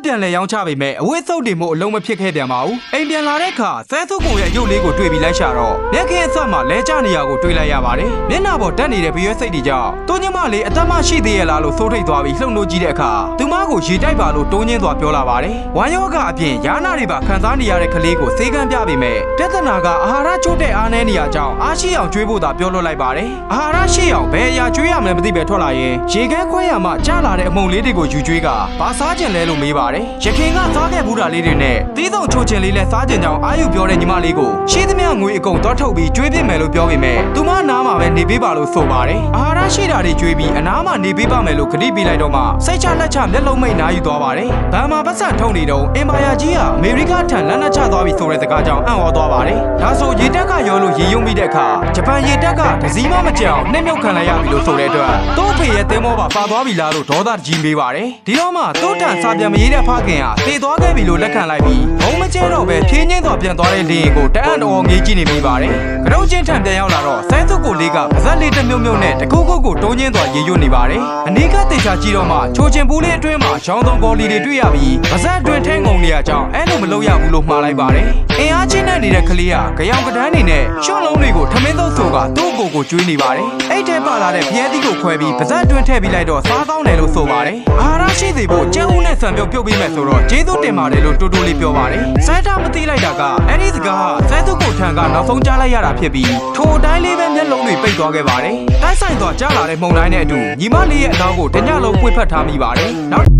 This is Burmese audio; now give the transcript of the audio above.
ပြန်လဲရောင်းချပေမဲ့အဝိသုတ်တွေမို့အလုံးမဖြစ်ခဲ့ပြန်ပါဘူးအိမ်ပြန်လာတဲ့အခါဆဲသုကိုရဲ့ရုပ်လေးကိုတွေ့ပြီးလိုက်ရှာတော့လက်ခင်အဆက်မှာလဲကျနေရကိုတွေ့လိုက်ရပါတယ်မျက်နှာပေါ်တက်နေတဲ့ဘရွက်စိတ်တွေကြောင့်တွန်းညမလေးအသက်မရှိသေးရဲ့လားလို့စိုးထိတ်သွားပြီးလှုပ်လို့ကြည့်တဲ့အခါသူမကိုရေတိုက်ပါလို့တွန်းညင်းသွားပြောလာပါတယ်ဝမ်းရောဂါအပြင်ယာနာတွေပါခံစားနေရတဲ့ကလေးကိုစေကမ်းပြပေမဲ့ပြဿနာကအာဟာရချို့တဲ့အားနည်းနေရကြောင်းအားရှိအောင်ကျွေးဖို့သာပြောလွှတ်လိုက်ပါတယ်အာဟာရရှိအောင်ဘယ်အရာကျွေးရမလဲမသိပဲထွက်လာရင်ရေခဲခွဲရမှကျလာတဲ့အမုံလေးတွေကိုယူကျွေးကဘာစားကျင်လဲလို့မေးပါတယ်ရခင်ကစားခဲ့ဘူးတာလေးတွေနဲ့သီးဆုံးချိုးချင်လေးလဲစားကျင်ကြောင်းအာယူပြောတဲ့ညီမလေးကိုရှိသမျှငွေအကုန်တော့ထုတ်ပြီးကျွေးပြစ်မယ်လို့ပြောပေမဲ့သူမနားမှာပဲနေပေးပါလို့ဆိုပါတယ်အာဟာရရှိတာတွေကျွေးပြီးအနားမှာနေပေးပါမယ်လို့ခတိပေးလိုက်တော့မှစိတ်ချလက်ချမျက်လုံးမိတ်နားယူသွားပါတယ်ဘာမှပတ်စံထုံနေတော့အင်မာယာကြီးကအမေရိကထံလက်နက်ချသွားပြီးဆိုတဲ့စကားကြောင့်အံ့ဩသွားပါတယ်ဒါဆိုရေတက်ကရောလို့ရေယုံမိတဲ့အခါဂျပန်ရေတက်ကဒစည်းမမကြောင်နှိမ့်မြုပ်ခံလိုက်ရပြီလို့ဆိုတဲ့အတွက်သူ့ဖေရဲ့သင်္ဘောပါသွားပြီလားလို့ဒေါသကြီးမေးပါတယ်ဒီတော့မှသူ့တန်စာပြန်မရေးတဲ့ဖခင်ဟာတည်သွားခဲ့ပြီလို့လက်ခံလိုက်ပြီးဘုံမကျဲတော့ပဲဖြင်းချင်းသွားပြန်သွားတဲ့လေရင်ကိုတန်းတော်ငေးကြည့်နေမိပါတယ်ကရုံးချင်းထံပြန်ရောက်လာတော့ဆဲသုကိုလေးကပါဇက်လေးတစ်မြုပ်မြုပ်နဲ့တကူကိုတိုးချင်းသွားရေရွတ်နေပါတယ်အနီးကတေချာကြည့်တော့မှချိုချင်ပူးလေးအတွင်းမှာရောင်းသုံးကော်လီတွေတွေ့ရပြီးပါဇက်အတွင်းထဲငုံနေရကြောင်းအဲ့လိုမလုပ်ရဘူးလို့မှားလိုက်ပါတယ်အင်အားချင်းနဲ့နေတဲ့ကလေးကကြောင်ကဒန်းနေနဲ့ရှော့လုံးတွေကိုထမင်းသုံးဆိုကသူ့ကိုကျွေးနေပါတယ်အဲ့ထဲပါလာတဲ့ဖျဲသီးကိုခွဲပြီးပါဇက်အတွင်းထည့်ပြီးလိုက်တော့စားကောင်းတယ်လို့ဆိုပါတယ်အာဟာရရှိစေဖို့ကျဲဦးနဲ့ဆံပြုတ်ပြုတ်ပြီးမဲ့ဆိုတော့ကျေးဇူးတင်ပါတယ်လို့တူတူလေးပြောပါတယ်ဆဲတာမသိလိုက်တာကအဲ့ဒီစကားဆဲသူကိုထံကနောက်ဆုံးကြားလိုက်ရတာဖြစ်ပြီးထိုတိုင်းလေးပဲမျက်လုံးတွေပိတ်သွားခဲ့ပါတယ်တိုက်ဆိုင်သွားကြားလာတဲ့မှုန်တိုင်းနဲ့အတူညီမလေးရဲ့အနောက်ကိုတညလုံးပွေ့ဖက်ထားမိပါတယ်နောက်